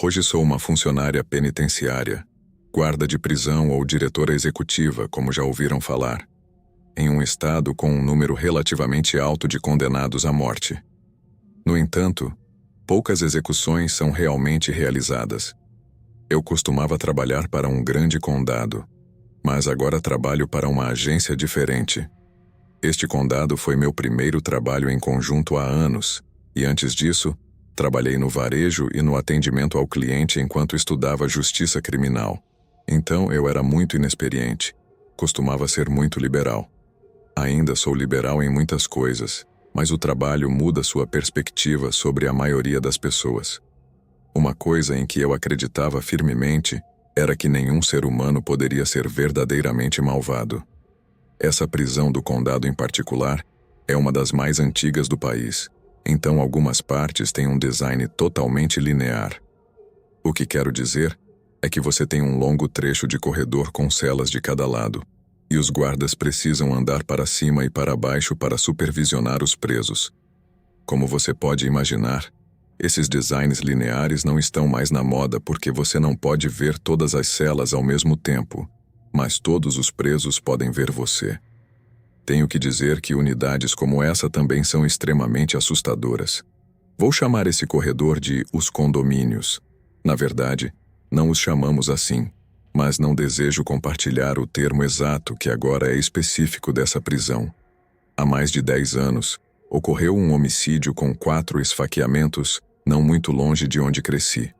Hoje sou uma funcionária penitenciária, guarda de prisão ou diretora executiva, como já ouviram falar, em um estado com um número relativamente alto de condenados à morte. No entanto, poucas execuções são realmente realizadas. Eu costumava trabalhar para um grande condado, mas agora trabalho para uma agência diferente. Este condado foi meu primeiro trabalho em conjunto há anos, e antes disso, trabalhei no varejo e no atendimento ao cliente enquanto estudava justiça criminal. Então eu era muito inexperiente. Costumava ser muito liberal. Ainda sou liberal em muitas coisas, mas o trabalho muda sua perspectiva sobre a maioria das pessoas. Uma coisa em que eu acreditava firmemente era que nenhum ser humano poderia ser verdadeiramente malvado. Essa prisão do condado em particular é uma das mais antigas do país, então algumas partes têm um design totalmente linear. O que quero dizer é que você tem um longo trecho de corredor com celas de cada lado, e os guardas precisam andar para cima e para baixo para supervisionar os presos. Como você pode imaginar, esses designs lineares não estão mais na moda porque você não pode ver todas as celas ao mesmo tempo, mas todos os presos podem ver você. Tenho que dizer que unidades como essa também são extremamente assustadoras. Vou chamar esse corredor de os condomínios. Na verdade, não os chamamos assim, mas não desejo compartilhar o termo exato que agora é específico dessa prisão. Há mais de 10 anos, ocorreu um homicídio com 4 esfaqueamentos, não muito longe de onde cresci.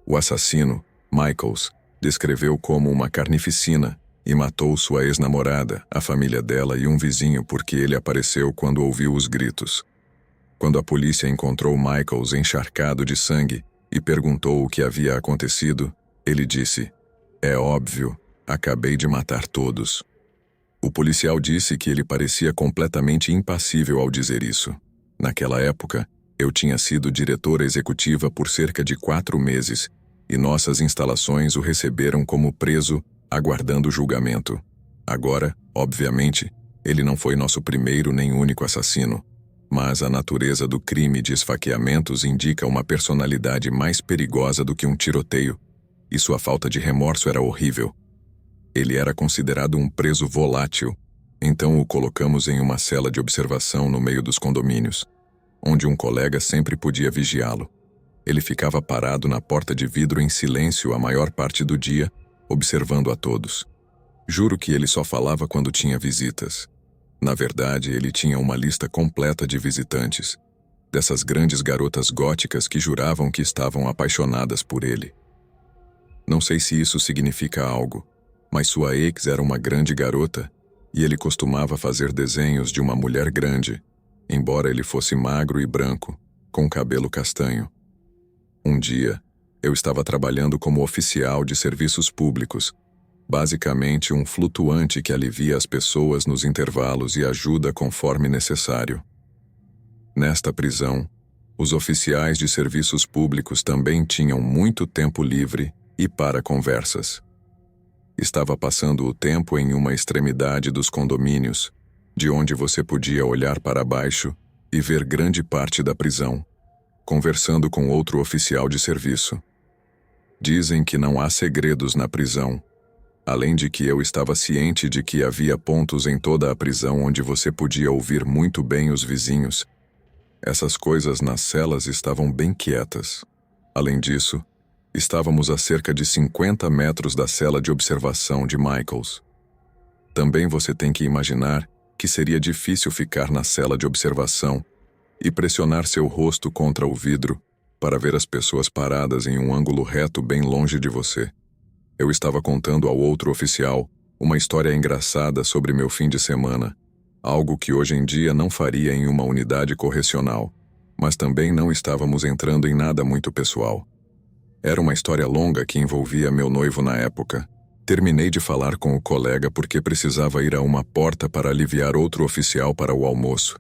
O assassino, Michaels, descreveu como uma carnificina e matou sua ex-namorada, a família dela e um vizinho porque ele apareceu quando ouviu os gritos. Quando a polícia encontrou Michaels encharcado de sangue e perguntou o que havia acontecido, ele disse: "É óbvio, acabei de matar todos." O policial disse que ele parecia completamente impassível ao dizer isso. Naquela época, eu tinha sido diretora executiva por cerca de 4 meses e nossas instalações o receberam como preso, aguardando julgamento. Agora, obviamente, ele não foi nosso primeiro nem único assassino, mas a natureza do crime de esfaqueamentos indica uma personalidade mais perigosa do que um tiroteio, e sua falta de remorso era horrível. Ele era considerado um preso volátil, então o colocamos em uma cela de observação no meio dos condomínios, onde um colega sempre podia vigiá-lo. Ele ficava parado na porta de vidro em silêncio a maior parte do dia, observando a todos. Juro que ele só falava quando tinha visitas. Na verdade, ele tinha uma lista completa de visitantes, dessas grandes garotas góticas que juravam que estavam apaixonadas por ele. Não sei se isso significa algo, mas sua ex era uma grande garota e ele costumava fazer desenhos de uma mulher grande, embora ele fosse magro e branco, com cabelo castanho. Um dia, eu estava trabalhando como oficial de serviços públicos, basicamente um flutuante que alivia as pessoas nos intervalos e ajuda conforme necessário. Nesta prisão, os oficiais de serviços públicos também tinham muito tempo livre e para conversas. Estava passando o tempo em uma extremidade dos condomínios, de onde você podia olhar para baixo e ver grande parte da prisão, conversando com outro oficial de serviço. Dizem que não há segredos na prisão, além de que eu estava ciente de que havia pontos em toda a prisão onde você podia ouvir muito bem os vizinhos. Essas coisas nas celas estavam bem quietas. Além disso, estávamos a cerca de 50 metros da cela de observação de Michaels. Também você tem que imaginar que seria difícil ficar na cela de observação e pressionar seu rosto contra o vidro para ver as pessoas paradas em um ângulo reto bem longe de você. Eu estava contando ao outro oficial uma história engraçada sobre meu fim de semana, algo que hoje em dia não faria em uma unidade correcional, mas também não estávamos entrando em nada muito pessoal. Era uma história longa que envolvia meu noivo na época. Terminei de falar com o colega porque precisava ir a uma porta para aliviar outro oficial para o almoço,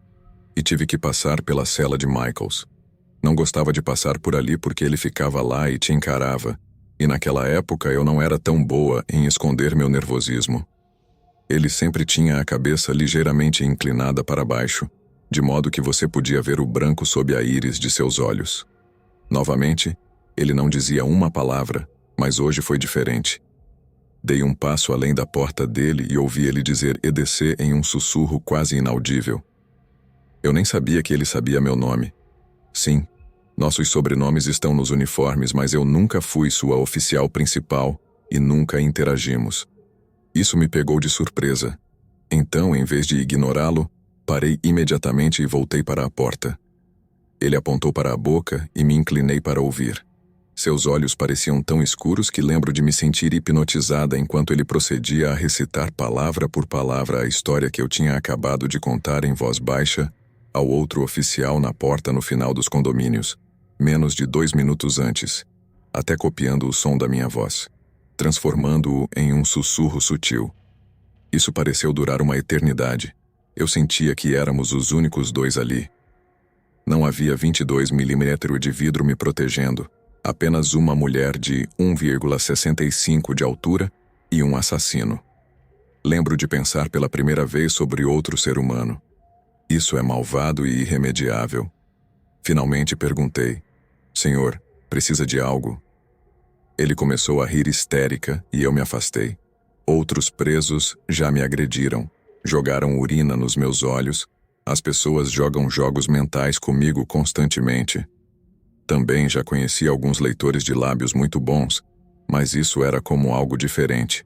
e tive que passar pela cela de Michaels. Não gostava de passar por ali porque ele ficava lá e te encarava, e naquela época eu não era tão boa em esconder meu nervosismo. Ele sempre tinha a cabeça ligeiramente inclinada para baixo, de modo que você podia ver o branco sob a íris de seus olhos. Novamente, ele não dizia uma palavra, mas hoje foi diferente. Dei um passo além da porta dele e ouvi ele dizer EDC em um sussurro quase inaudível. Eu nem sabia que ele sabia meu nome. Sim, nossos sobrenomes estão nos uniformes, mas eu nunca fui sua oficial principal e nunca interagimos. Isso me pegou de surpresa. Então, em vez de ignorá-lo, parei imediatamente e voltei para a porta. Ele apontou para a boca e me inclinei para ouvir. Seus olhos pareciam tão escuros que lembro de me sentir hipnotizada enquanto ele procedia a recitar palavra por palavra a história que eu tinha acabado de contar em voz baixa ao outro oficial na porta no final dos condomínios, menos de 2 minutos antes, até copiando o som da minha voz, transformando-o em um sussurro sutil. Isso pareceu durar uma eternidade. Eu sentia que éramos os únicos dois ali. Não havia 22 milímetros de vidro me protegendo, apenas uma mulher de 1,65 de altura e um assassino. Lembro de pensar pela primeira vez sobre outro ser humano. Isso é malvado e irremediável. Finalmente perguntei: Senhor, precisa de algo? Ele começou a rir histérica e eu me afastei. Outros presos já me agrediram, jogaram urina nos meus olhos. As pessoas jogam jogos mentais comigo constantemente. Também já conheci alguns leitores de lábios muito bons, mas isso era como algo diferente.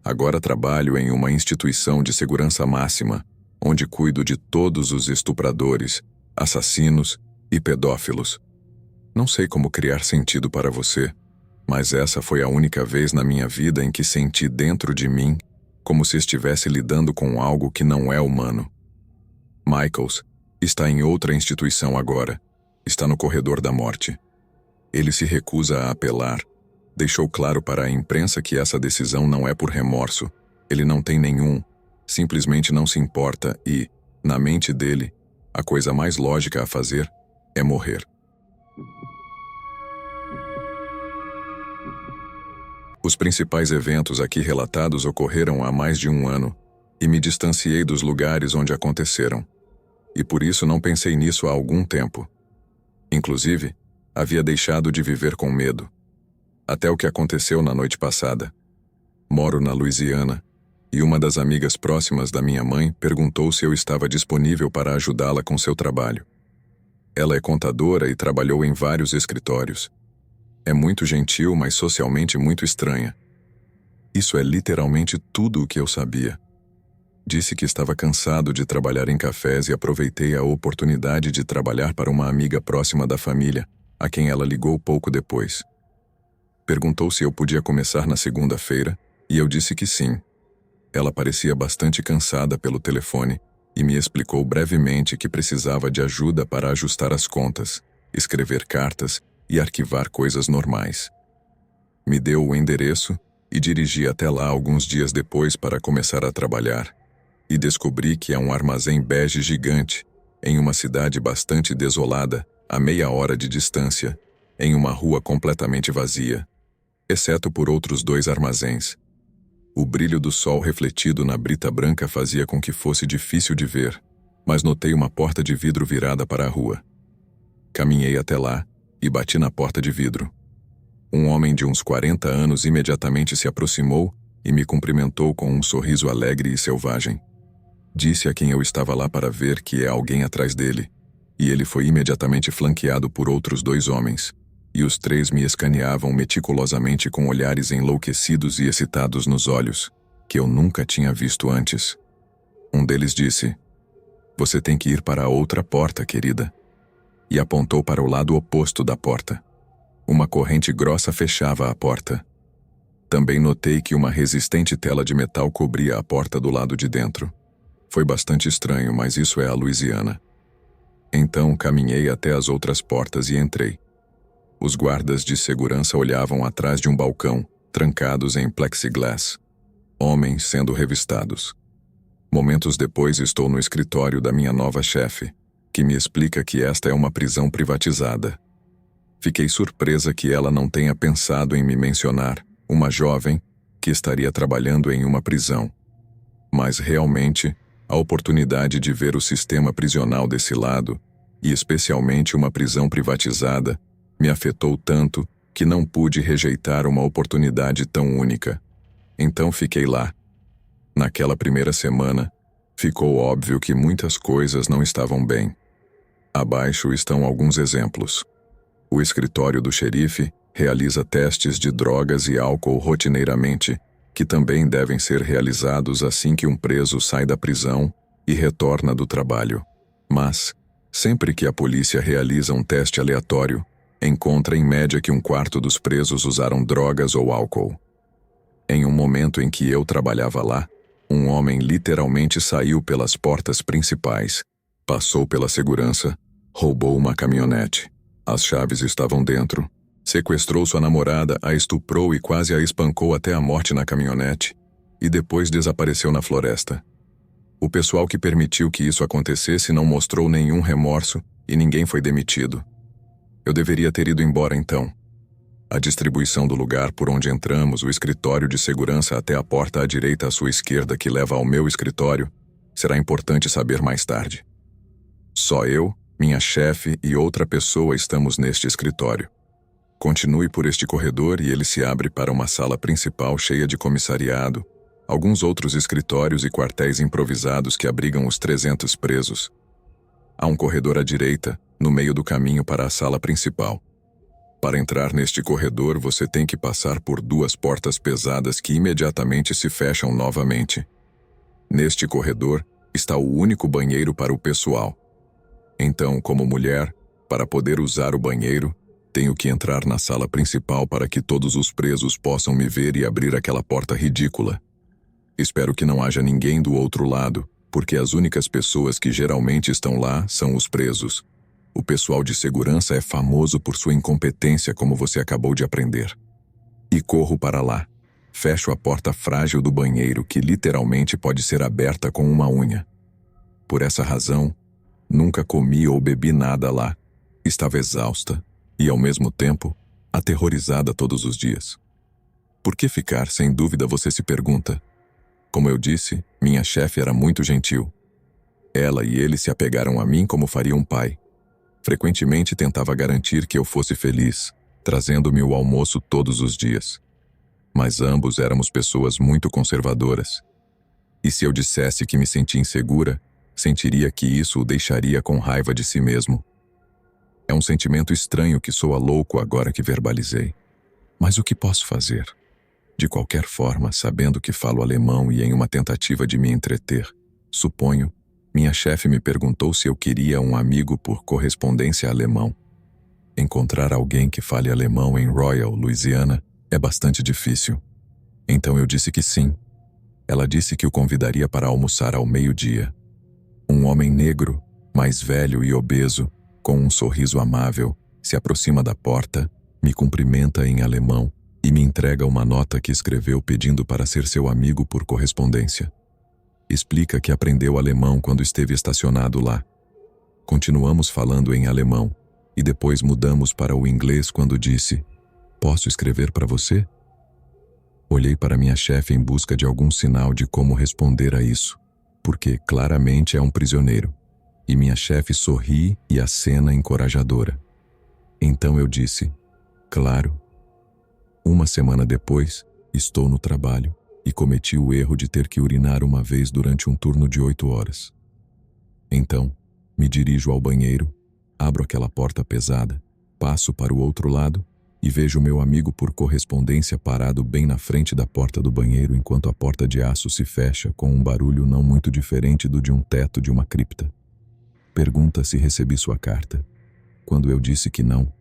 Agora trabalho em uma instituição de segurança máxima, onde cuido de todos os estupradores, assassinos e pedófilos. Não sei como criar sentido para você, mas essa foi a única vez na minha vida em que senti dentro de mim como se estivesse lidando com algo que não é humano. Michaels está em outra instituição agora. Está no corredor da morte. Ele se recusa a apelar. Deixou claro para a imprensa que essa decisão não é por remorso. Ele não tem nenhum. Simplesmente não se importa e, na mente dele, a coisa mais lógica a fazer é morrer. Os principais eventos aqui relatados ocorreram há mais de 1 ano e me distanciei dos lugares onde aconteceram. E por isso não pensei nisso há algum tempo. Inclusive, havia deixado de viver com medo. Até o que aconteceu na noite passada. Moro na Louisiana, e uma das amigas próximas da minha mãe perguntou se eu estava disponível para ajudá-la com seu trabalho. Ela é contadora e trabalhou em vários escritórios. É muito gentil, mas socialmente muito estranha. Isso é literalmente tudo o que eu sabia. Disse que estava cansado de trabalhar em cafés e aproveitei a oportunidade de trabalhar para uma amiga próxima da família, a quem ela ligou pouco depois. Perguntou se eu podia começar na segunda-feira, e eu disse que sim. Ela parecia bastante cansada pelo telefone e me explicou brevemente que precisava de ajuda para ajustar as contas, escrever cartas e arquivar coisas normais. Me deu o endereço e dirigi até lá alguns dias depois para começar a trabalhar. E descobri que é um armazém bege gigante, em uma cidade bastante desolada, a meia hora de distância, em uma rua completamente vazia, exceto por outros 2 armazéns. O brilho do sol refletido na brita branca fazia com que fosse difícil de ver, mas notei uma porta de vidro virada para a rua. Caminhei até lá e bati na porta de vidro. Um homem de uns 40 anos imediatamente se aproximou e me cumprimentou com um sorriso alegre e selvagem. Disse a quem eu estava lá para ver que é alguém atrás dele, e ele foi imediatamente flanqueado por outros 2 homens, e os 3 me escaneavam meticulosamente com olhares enlouquecidos e excitados nos olhos, que eu nunca tinha visto antes. Um deles disse: "Você tem que ir para a outra porta, querida", e apontou para o lado oposto da porta. Uma corrente grossa fechava a porta. Também notei que uma resistente tela de metal cobria a porta do lado de dentro. Foi bastante estranho, mas isso é a Louisiana. Então caminhei até as outras portas e entrei. Os guardas de segurança olhavam atrás de um balcão, trancados em plexiglass. Homens sendo revistados. Momentos depois estou no escritório da minha nova chefe, que me explica que esta é uma prisão privatizada. Fiquei surpresa que ela não tenha pensado em me mencionar, uma jovem, que estaria trabalhando em uma prisão. Mas realmente, A oportunidade de ver o sistema prisional desse lado, e especialmente uma prisão privatizada, me afetou tanto que não pude rejeitar uma oportunidade tão única. Então fiquei lá. Naquela primeira semana, ficou óbvio que muitas coisas não estavam bem. Abaixo estão alguns exemplos. O escritório do xerife realiza testes de drogas e álcool rotineiramente, que também devem ser realizados assim que um preso sai da prisão e retorna do trabalho. Mas, sempre que a polícia realiza um teste aleatório, encontra em média que 1/4 dos presos usaram drogas ou álcool. Em um momento em que eu trabalhava lá, um homem literalmente saiu pelas portas principais, passou pela segurança, roubou uma caminhonete. As chaves estavam dentro. Sequestrou sua namorada, a estuprou e quase a espancou até a morte na caminhonete, e depois desapareceu na floresta. O pessoal que permitiu que isso acontecesse não mostrou nenhum remorso e ninguém foi demitido. Eu deveria ter ido embora então. A distribuição do lugar por onde entramos, o escritório de segurança até a porta à direita à sua esquerda que leva ao meu escritório, será importante saber mais tarde. Só eu, minha chefe e outra pessoa estamos neste escritório. Continue por este corredor e ele se abre para uma sala principal cheia de comissariado, alguns outros escritórios e quartéis improvisados que abrigam os 300 presos. Há um corredor à direita, no meio do caminho para a sala principal. Para entrar neste corredor, você tem que passar por 2 portas pesadas que imediatamente se fecham novamente. Neste corredor está o único banheiro para o pessoal. Então, como mulher, para poder usar o banheiro, tenho que entrar na sala principal para que todos os presos possam me ver e abrir aquela porta ridícula. Espero que não haja ninguém do outro lado, porque as únicas pessoas que geralmente estão lá são os presos. O pessoal de segurança é famoso por sua incompetência, como você acabou de aprender. E corro para lá. Fecho a porta frágil do banheiro, que literalmente pode ser aberta com uma unha. Por essa razão, nunca comi ou bebi nada lá. Estava exausta e, ao mesmo tempo, aterrorizada todos os dias. Por que ficar, sem dúvida, você se pergunta? Como eu disse, minha chefe era muito gentil. Ela e ele se apegaram a mim como faria um pai. Frequentemente tentava garantir que eu fosse feliz, trazendo-me o almoço todos os dias. Mas ambos éramos pessoas muito conservadoras. E se eu dissesse que me sentia insegura, sentiria que isso o deixaria com raiva de si mesmo. É um sentimento estranho que soa louco agora que verbalizei. Mas o que posso fazer? De qualquer forma, sabendo que falo alemão e em uma tentativa de me entreter, suponho, minha chefe me perguntou se eu queria um amigo por correspondência alemão. Encontrar alguém que fale alemão em Royal, Louisiana, é bastante difícil. Então eu disse que sim. Ela disse que o convidaria para almoçar ao meio-dia. Um homem negro, mais velho e obeso, com um sorriso amável, se aproxima da porta, me cumprimenta em alemão e me entrega uma nota que escreveu pedindo para ser seu amigo por correspondência. Explica que aprendeu alemão quando esteve estacionado lá. Continuamos falando em alemão e depois mudamos para o inglês quando disse: "Posso escrever para você?" Olhei para minha chefe em busca de algum sinal de como responder a isso, porque claramente é um prisioneiro. E minha chefe sorri e acena encorajadora. Então eu disse: "Claro." Uma semana depois, estou no trabalho e cometi o erro de ter que urinar uma vez durante um turno de 8 horas. Então, me dirijo ao banheiro, abro aquela porta pesada, passo para o outro lado e vejo meu amigo por correspondência parado bem na frente da porta do banheiro enquanto a porta de aço se fecha com um barulho não muito diferente do de um teto de uma cripta. Pergunta se recebi sua carta. Quando eu disse que não,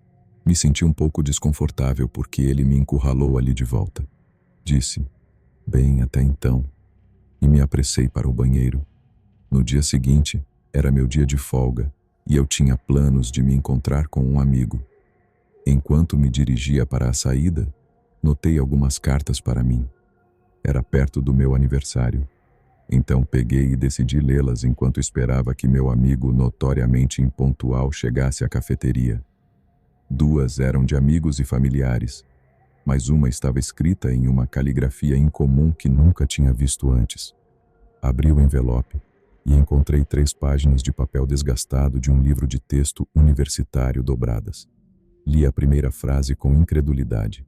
me senti um pouco desconfortável porque ele me encurralou ali de volta. Disse: "Bem, até então", e me apressei para o banheiro. No dia seguinte, era meu dia de folga e eu tinha planos de me encontrar com um amigo. Enquanto me dirigia para a saída, notei algumas cartas para mim. Era perto do meu aniversário. Então peguei e decidi lê-las enquanto esperava que meu amigo notoriamente impontual chegasse à cafeteria. 2 eram de amigos e familiares, mas uma estava escrita em uma caligrafia incomum que nunca tinha visto antes. Abri o envelope e encontrei 3 páginas de papel desgastado de um livro de texto universitário dobradas. Li a primeira frase com incredulidade.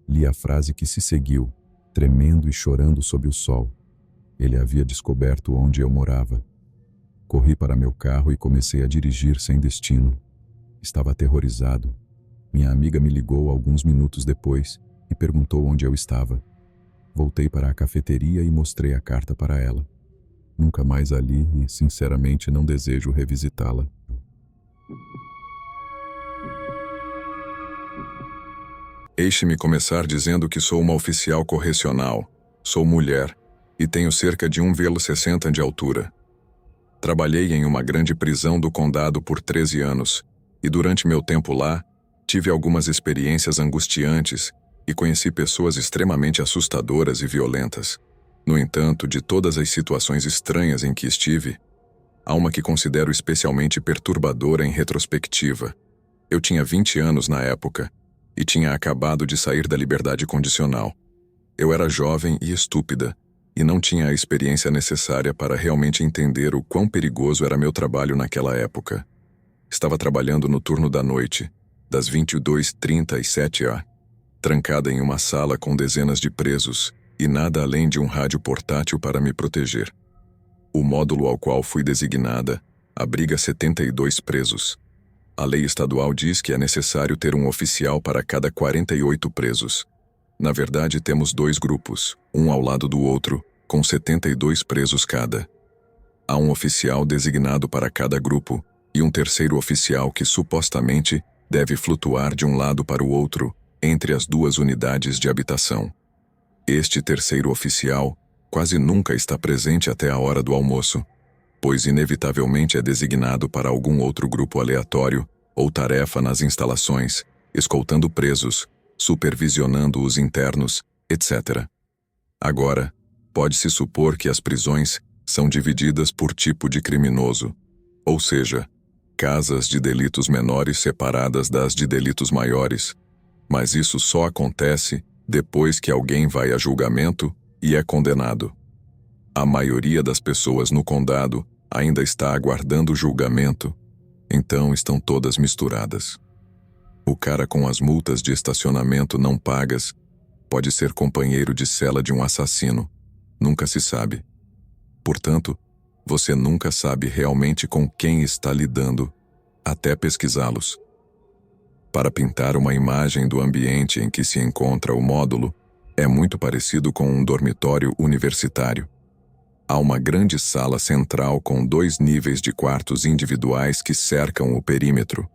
Li a frase que se seguiu, tremendo e chorando sob o sol. Ele havia descoberto onde eu morava. Corri para meu carro e comecei a dirigir sem destino. Estava aterrorizado. Minha amiga me ligou alguns minutos depois e perguntou onde eu estava. Voltei para a cafeteria e mostrei a carta para ela. Nunca mais a li e, sinceramente, não desejo revisitá-la. Deixe-me começar dizendo que sou uma oficial correcional, sou mulher e tenho cerca de 1,60 m de altura. Trabalhei em uma grande prisão do condado por 13 anos e durante meu tempo lá, tive algumas experiências angustiantes e conheci pessoas extremamente assustadoras e violentas. No entanto, de todas as situações estranhas em que estive, há uma que considero especialmente perturbadora em retrospectiva. Eu tinha 20 anos na época e tinha acabado de sair da liberdade condicional. Eu era jovem e estúpida e não tinha a experiência necessária para realmente entender o quão perigoso era meu trabalho naquela época. Estava trabalhando no turno da noite, das 22h30 às 7h, trancada em uma sala com dezenas de presos e nada além de um rádio portátil para me proteger. O módulo ao qual fui designada abriga 72 presos. A lei estadual diz que é necessário ter um oficial para cada 48 presos. Na verdade, temos 2 grupos, um ao lado do outro, com 72 presos cada. Há um oficial designado para cada grupo e um terceiro oficial que supostamente deve flutuar de um lado para o outro entre as 2 unidades de habitação. Este terceiro oficial quase nunca está presente até a hora do almoço, pois inevitavelmente é designado para algum outro grupo aleatório ou tarefa nas instalações, escoltando presos, supervisionando os internos, etc. Agora, pode-se supor que as prisões são divididas por tipo de criminoso, ou seja, casas de delitos menores separadas das de delitos maiores, mas isso só acontece depois que alguém vai a julgamento e é condenado. A maioria das pessoas no condado ainda está aguardando julgamento, então estão todas misturadas. O cara com as multas de estacionamento não pagas pode ser companheiro de cela de um assassino, nunca se sabe. Portanto, você nunca sabe realmente com quem está lidando, até pesquisá-los. Para pintar uma imagem do ambiente em que se encontra o módulo, é muito parecido com um dormitório universitário. Há uma grande sala central com 2 níveis de quartos individuais que cercam o perímetro.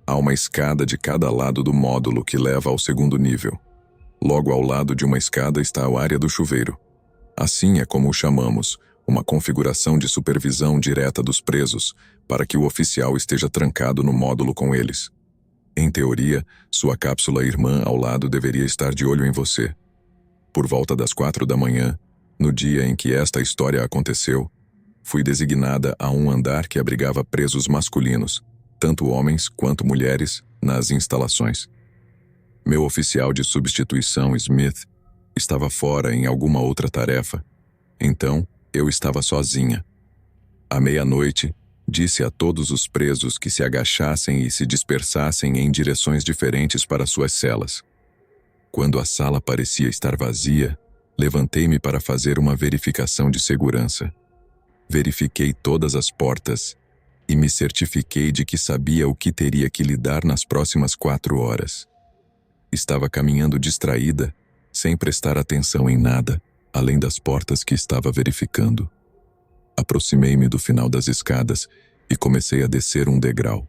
Há uma escada de cada lado do módulo que leva ao segundo nível. Logo ao lado de uma escada está a área do chuveiro. Assim é como o chamamos, uma configuração de supervisão direta dos presos, para que o oficial esteja trancado no módulo com eles. Em teoria, sua cápsula irmã ao lado deveria estar de olho em você. Por volta das 4 da manhã, no dia em que esta história aconteceu, fui designada a um andar que abrigava presos masculinos, tanto homens quanto mulheres, nas instalações. Meu oficial de substituição, Smith, estava fora em alguma outra tarefa, então eu estava sozinha. À meia-noite, disse a todos os presos que se agachassem e se dispersassem em direções diferentes para suas celas. Quando a sala parecia estar vazia, levantei-me para fazer uma verificação de segurança. Verifiquei todas as portas e me certifiquei de que sabia o que teria que lidar nas próximas 4 horas. Estava caminhando distraída, sem prestar atenção em nada, além das portas que estava verificando. Aproximei-me do final das escadas e comecei a descer um degrau.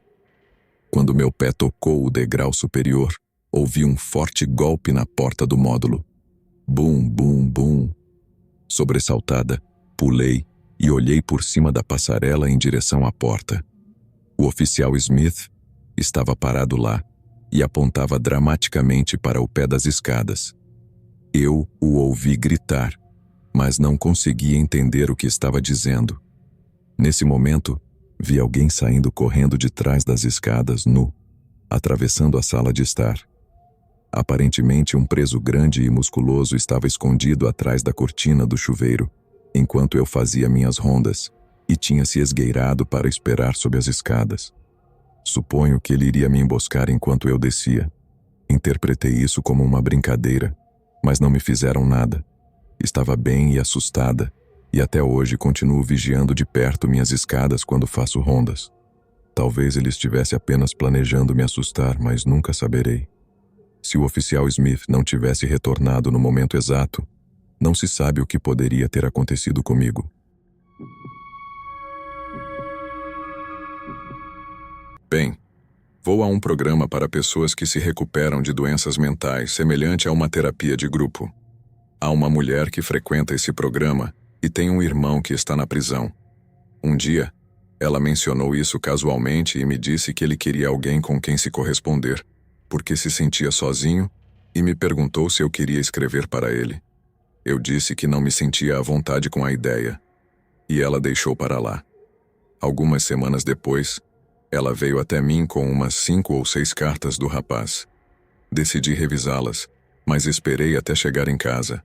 Quando meu pé tocou o degrau superior, ouvi um forte golpe na porta do módulo. Bum, bum, bum. Sobressaltada, pulei e olhei por cima da passarela em direção à porta. O oficial Smith estava parado lá e apontava dramaticamente para o pé das escadas. Eu o ouvi gritar, mas não conseguia entender o que estava dizendo. Nesse momento, vi alguém saindo correndo de trás das escadas nu, atravessando a sala de estar. Aparentemente, um preso grande e musculoso estava escondido atrás da cortina do chuveiro, enquanto eu fazia minhas rondas, e tinha se esgueirado para esperar sob as escadas. Suponho que ele iria me emboscar enquanto eu descia. Interpretei isso como uma brincadeira, mas não me fizeram nada. Estava bem e assustada, e até hoje continuo vigiando de perto minhas escadas quando faço rondas. Talvez ele estivesse apenas planejando me assustar, mas nunca saberei. Se o oficial Smith não tivesse retornado no momento exato, não se sabe o que poderia ter acontecido comigo. Bem, vou a um programa para pessoas que se recuperam de doenças mentais, semelhante a uma terapia de grupo. Há uma mulher que frequenta esse programa e tem um irmão que está na prisão. Um dia, ela mencionou isso casualmente e me disse que ele queria alguém com quem se corresponder, porque se sentia sozinho, e me perguntou se eu queria escrever para ele. Eu disse que não me sentia à vontade com a ideia, e ela deixou para lá. Algumas semanas depois, ela veio até mim com umas 5 ou 6 cartas do rapaz. Decidi revisá-las, mas esperei até chegar em casa.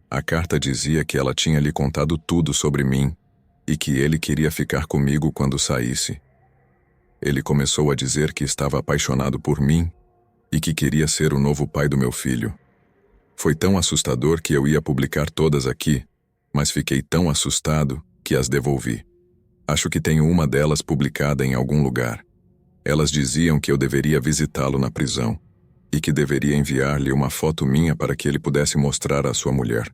A carta dizia que ela tinha lhe contado tudo sobre mim e que ele queria ficar comigo quando saísse. Ele começou a dizer que estava apaixonado por mim e que queria ser o novo pai do meu filho. Foi tão assustador que eu ia publicar todas aqui, mas fiquei tão assustado que as devolvi. Acho que tenho uma delas publicada em algum lugar. Elas diziam que eu deveria visitá-lo na prisão e que deveria enviar-lhe uma foto minha para que ele pudesse mostrar à sua mulher.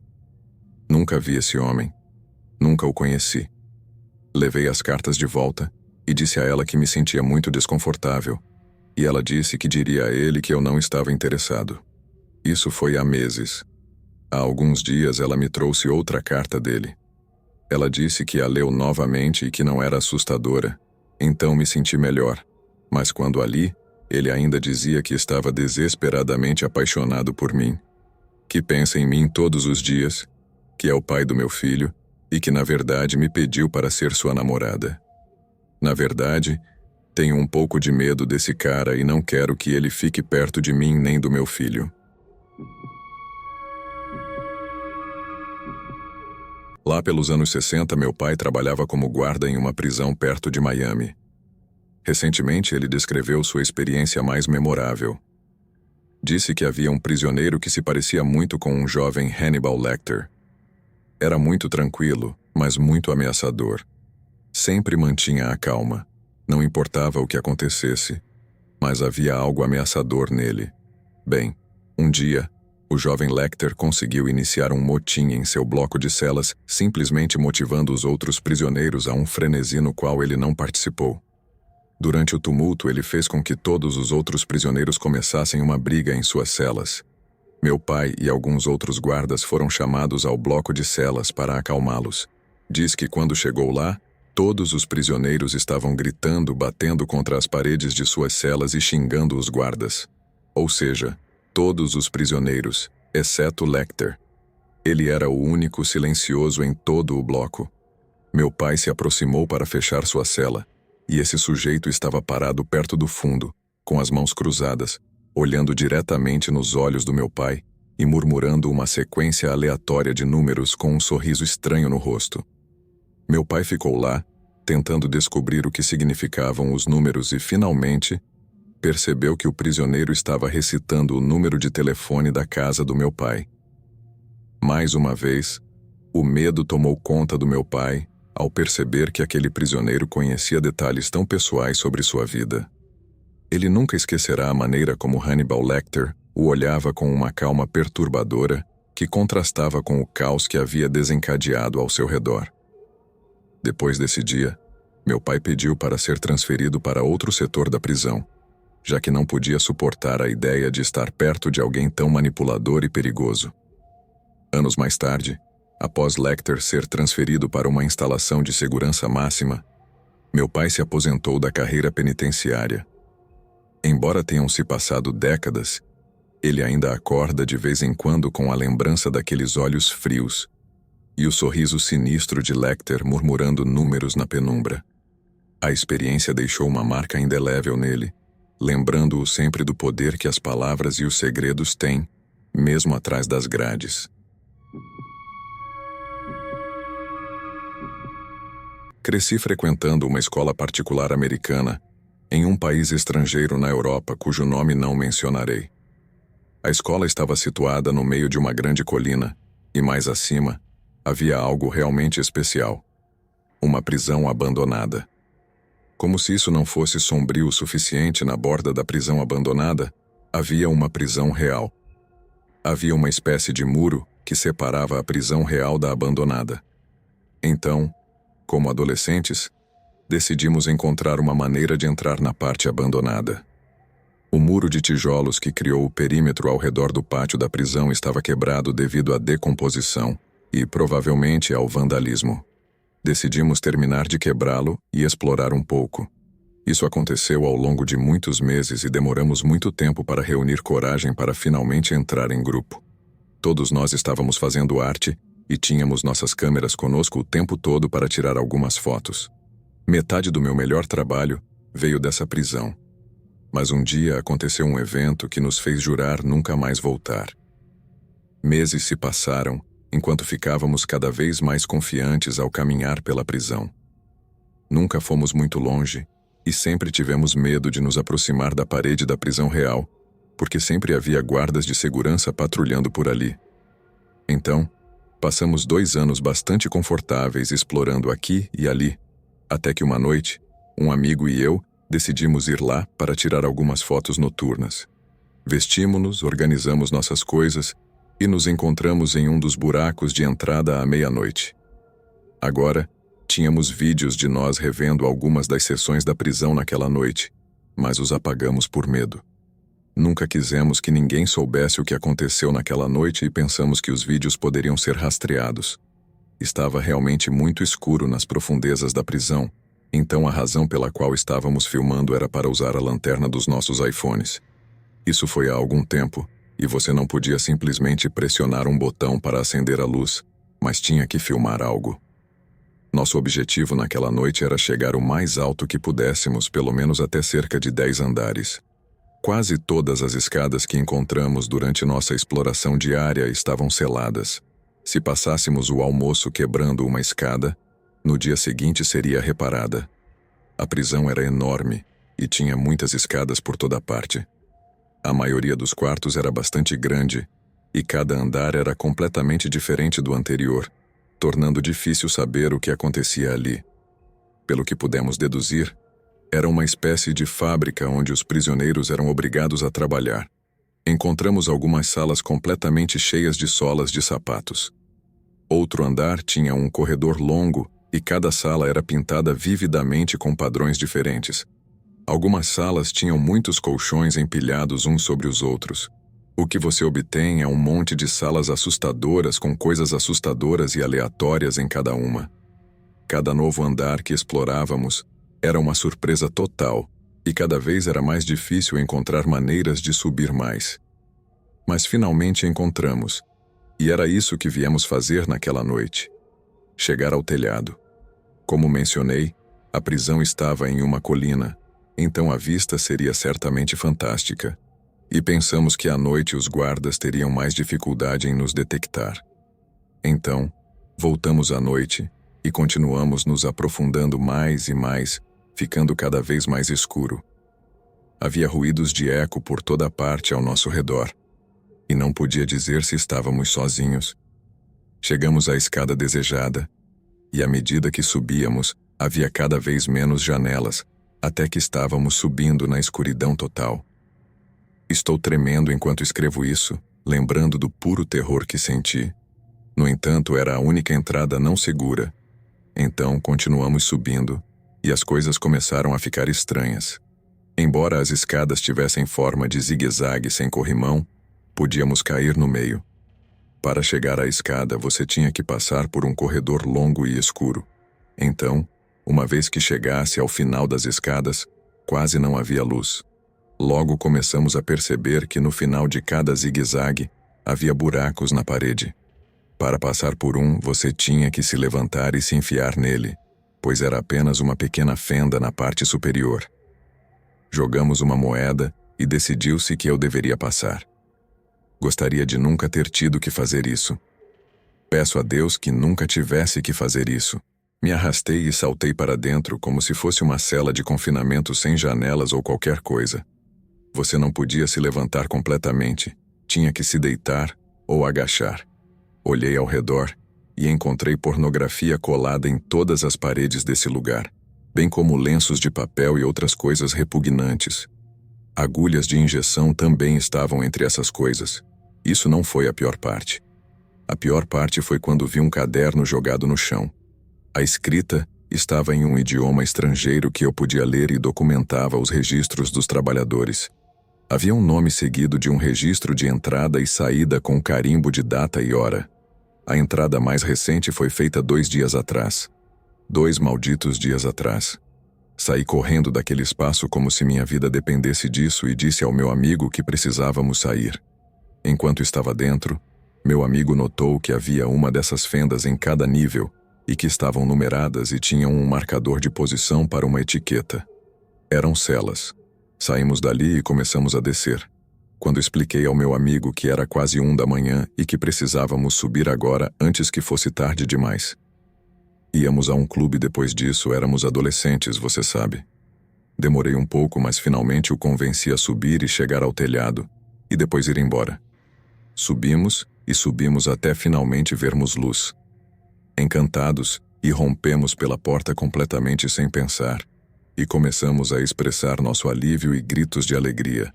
Nunca vi esse homem. Nunca o conheci. Levei as cartas de volta e disse a ela que me sentia muito desconfortável, e ela disse que diria a ele que eu não estava interessado. Isso foi há meses. Há alguns dias ela me trouxe outra carta dele. Ela disse que a leu novamente e que não era assustadora, então me senti melhor, mas quando a li, ele ainda dizia que estava desesperadamente apaixonado por mim, que pensa em mim todos os dias, que é o pai do meu filho, e que na verdade me pediu para ser sua namorada. Na verdade, tenho um pouco de medo desse cara e não quero que ele fique perto de mim nem do meu filho. Lá pelos anos 60, meu pai trabalhava como guarda em uma prisão perto de Miami. Recentemente, ele descreveu sua experiência mais memorável. Disse que havia um prisioneiro que se parecia muito com um jovem Hannibal Lecter. Era muito tranquilo, mas muito ameaçador. Sempre mantinha a calma. Não importava o que acontecesse, mas havia algo ameaçador nele. Bem, um dia, o jovem Lecter conseguiu iniciar um motim em seu bloco de celas, simplesmente motivando os outros prisioneiros a um frenesi no qual ele não participou. Durante o tumulto, ele fez com que todos os outros prisioneiros começassem uma briga em suas celas. Meu pai e alguns outros guardas foram chamados ao bloco de celas para acalmá-los. Diz que quando chegou lá, todos os prisioneiros estavam gritando, batendo contra as paredes de suas celas e xingando os guardas. Ou seja, todos os prisioneiros, exceto Lecter. Ele era o único silencioso em todo o bloco. Meu pai se aproximou para fechar sua cela, e esse sujeito estava parado perto do fundo, com as mãos cruzadas, olhando diretamente nos olhos do meu pai e murmurando uma sequência aleatória de números com um sorriso estranho no rosto. Meu pai ficou lá, tentando descobrir o que significavam os números e, finalmente, percebeu que o prisioneiro estava recitando o número de telefone da casa do meu pai. Mais uma vez, o medo tomou conta do meu pai ao perceber que aquele prisioneiro conhecia detalhes tão pessoais sobre sua vida. Ele nunca esquecerá a maneira como Hannibal Lecter o olhava com uma calma perturbadora que contrastava com o caos que havia desencadeado ao seu redor. Depois desse dia, meu pai pediu para ser transferido para outro setor da prisão, já que não podia suportar a ideia de estar perto de alguém tão manipulador e perigoso. Anos mais tarde, após Lecter ser transferido para uma instalação de segurança máxima, meu pai se aposentou da carreira penitenciária. Embora tenham se passado décadas, ele ainda acorda de vez em quando com a lembrança daqueles olhos frios e o sorriso sinistro de Lecter murmurando números na penumbra. A experiência deixou uma marca indelével nele, lembrando-o sempre do poder que as palavras e os segredos têm, mesmo atrás das grades. Cresci frequentando uma escola particular americana em um país estrangeiro na Europa cujo nome não mencionarei. A escola estava situada no meio de uma grande colina e, mais acima, havia algo realmente especial: uma prisão abandonada. Como se isso não fosse sombrio o suficiente, na borda da prisão abandonada, havia uma prisão real. Havia uma espécie de muro que separava a prisão real da abandonada. Então, como adolescentes, decidimos encontrar uma maneira de entrar na parte abandonada. O muro de tijolos que criou o perímetro ao redor do pátio da prisão estava quebrado devido à decomposição e, provavelmente, ao vandalismo. Decidimos terminar de quebrá-lo e explorar um pouco. Isso aconteceu ao longo de muitos meses e demoramos muito tempo para reunir coragem para finalmente entrar em grupo. Todos nós estávamos fazendo arte e tínhamos nossas câmeras conosco o tempo todo para tirar algumas fotos. Metade do meu melhor trabalho veio dessa prisão. Mas um dia aconteceu um evento que nos fez jurar nunca mais voltar. Meses se passaram enquanto ficávamos cada vez mais confiantes ao caminhar pela prisão. Nunca fomos muito longe e sempre tivemos medo de nos aproximar da parede da prisão real, porque sempre havia guardas de segurança patrulhando por ali. Então, passamos 2 anos bastante confortáveis explorando aqui e ali, até que uma noite, um amigo e eu decidimos ir lá para tirar algumas fotos noturnas. Vestimos-nos, organizamos nossas coisas e nos encontramos em um dos buracos de entrada à meia-noite. Agora, tínhamos vídeos de nós revendo algumas das sessões da prisão naquela noite, mas os apagamos por medo. Nunca quisemos que ninguém soubesse o que aconteceu naquela noite e pensamos que os vídeos poderiam ser rastreados. Estava realmente muito escuro nas profundezas da prisão, então a razão pela qual estávamos filmando era para usar a lanterna dos nossos iPhones. Isso foi há algum tempo, e você não podia simplesmente pressionar um botão para acender a luz, mas tinha que filmar algo. Nosso objetivo naquela noite era chegar o mais alto que pudéssemos, pelo menos até cerca de 10 andares. Quase todas as escadas que encontramos durante nossa exploração diária estavam seladas. Se passássemos o almoço quebrando uma escada, no dia seguinte seria reparada. A prisão era enorme e tinha muitas escadas por toda parte. A maioria dos quartos era bastante grande e cada andar era completamente diferente do anterior, tornando difícil saber o que acontecia ali. Pelo que pudemos deduzir, era uma espécie de fábrica onde os prisioneiros eram obrigados a trabalhar. Encontramos algumas salas completamente cheias de solas de sapatos. Outro andar tinha um corredor longo e cada sala era pintada vividamente com padrões diferentes. Algumas salas tinham muitos colchões empilhados uns sobre os outros. O que você obtém é um monte de salas assustadoras com coisas assustadoras e aleatórias em cada uma. Cada novo andar que explorávamos era uma surpresa total, e cada vez era mais difícil encontrar maneiras de subir mais. Mas finalmente encontramos, e era isso que viemos fazer naquela noite: chegar ao telhado. Como mencionei, a prisão estava em uma colina, então a vista seria certamente fantástica, e pensamos que à noite os guardas teriam mais dificuldade em nos detectar. Então, voltamos à noite e continuamos nos aprofundando mais e mais, ficando cada vez mais escuro. Havia ruídos de eco por toda parte ao nosso redor, e não podia dizer se estávamos sozinhos. Chegamos à escada desejada, e à medida que subíamos, havia cada vez menos janelas, até que estávamos subindo na escuridão total. Estou tremendo enquanto escrevo isso, lembrando do puro terror que senti. No entanto, era a única entrada não segura. Então, continuamos subindo, e as coisas começaram a ficar estranhas. Embora as escadas tivessem forma de zigue-zague sem corrimão, podíamos cair no meio. Para chegar à escada, você tinha que passar por um corredor longo e escuro. Então, uma vez que chegasse ao final das escadas, quase não havia luz. Logo começamos a perceber que no final de cada zigue-zague havia buracos na parede. Para passar por um, você tinha que se levantar e se enfiar nele, pois era apenas uma pequena fenda na parte superior. Jogamos uma moeda e decidiu-se que eu deveria passar. Gostaria de nunca ter tido que fazer isso. Peço a Deus que nunca tivesse que fazer isso, Me arrastei e saltei para dentro como se fosse uma cela de confinamento sem janelas ou qualquer coisa. Você não podia se levantar completamente, tinha que se deitar ou agachar. Olhei ao redor e encontrei pornografia colada em todas as paredes desse lugar, bem como lenços de papel e outras coisas repugnantes. Agulhas de injeção também estavam entre essas coisas. Isso não foi a pior parte. A pior parte foi quando vi um caderno jogado no chão. A escrita estava em um idioma estrangeiro que eu podia ler e documentava os registros dos trabalhadores. Havia um nome seguido de um registro de entrada e saída com carimbo de data e hora. A entrada mais recente foi feita 2 dias atrás. 2 malditos dias atrás. Saí correndo daquele espaço como se minha vida dependesse disso e disse ao meu amigo que precisávamos sair. Enquanto estava dentro, meu amigo notou que havia uma dessas fendas em cada nível e que estavam numeradas e tinham um marcador de posição para uma etiqueta. Eram celas. Saímos dali e começamos a descer. Quando expliquei ao meu amigo que era quase 1 da manhã e que precisávamos subir agora antes que fosse tarde demais. Íamos a um clube depois disso, éramos adolescentes, você sabe. Demorei um pouco, mas finalmente o convenci a subir e chegar ao telhado, e depois ir embora. Subimos e subimos até finalmente vermos luz. Encantados, irrompemos pela porta completamente sem pensar, e começamos a expressar nosso alívio e gritos de alegria.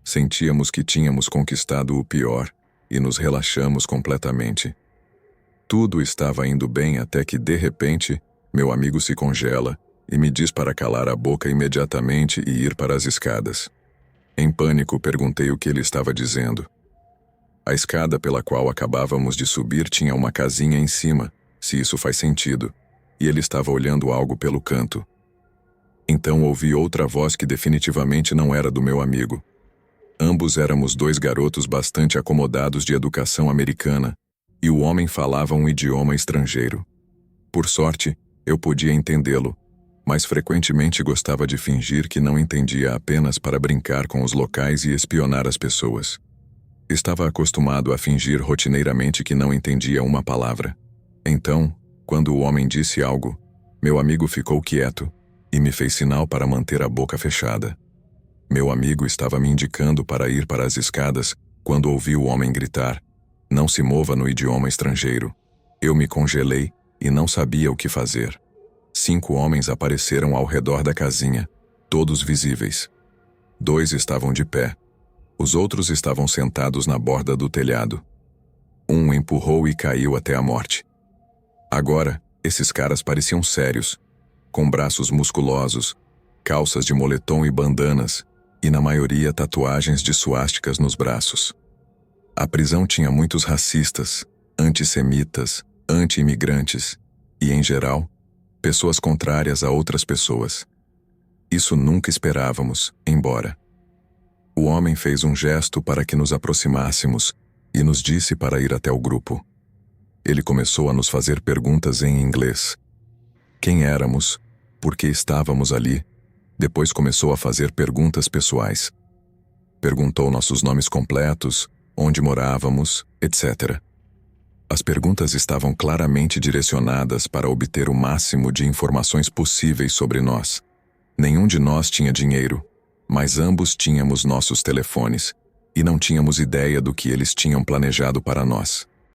Sentíamos que tínhamos conquistado o pior, e nos relaxamos completamente. Tudo estava indo bem até que, de repente, meu amigo se congela e me diz para calar a boca imediatamente e ir para as escadas. Em pânico, perguntei o que ele estava dizendo. A escada pela qual acabávamos de subir tinha uma casinha em cima, se isso faz sentido, e ele estava olhando algo pelo canto. Então ouvi outra voz que definitivamente não era do meu amigo. Ambos éramos 2 garotos bastante acomodados de educação americana, e o homem falava um idioma estrangeiro. Por sorte, eu podia entendê-lo, mas frequentemente gostava de fingir que não entendia apenas para brincar com os locais e espionar as pessoas. Estava acostumado a fingir rotineiramente que não entendia uma palavra. Então, quando o homem disse algo, meu amigo ficou quieto e me fez sinal para manter a boca fechada. Meu amigo estava me indicando para ir para as escadas quando ouvi o homem gritar: "Não se mova no idioma estrangeiro." Eu me congelei e não sabia o que fazer. 5 homens apareceram ao redor da casinha, todos visíveis. 2 estavam de pé. Os outros estavam sentados na borda do telhado. Um empurrou e caiu até a morte. Agora, esses caras pareciam sérios, com braços musculosos, calças de moletom e bandanas, e na maioria tatuagens de suásticas nos braços. A prisão tinha muitos racistas, antissemitas, anti-imigrantes e, em geral, pessoas contrárias a outras pessoas. Isso nunca esperávamos, embora. O homem fez um gesto para que nos aproximássemos e nos disse para ir até o grupo. Ele começou a nos fazer perguntas em inglês. Quem éramos? Por que estávamos ali? Depois começou a fazer perguntas pessoais. Perguntou nossos nomes completos, onde morávamos, etc. As perguntas estavam claramente direcionadas para obter o máximo de informações possíveis sobre nós. Nenhum de nós tinha dinheiro, mas ambos tínhamos nossos telefones, e não tínhamos ideia do que eles tinham planejado para nós.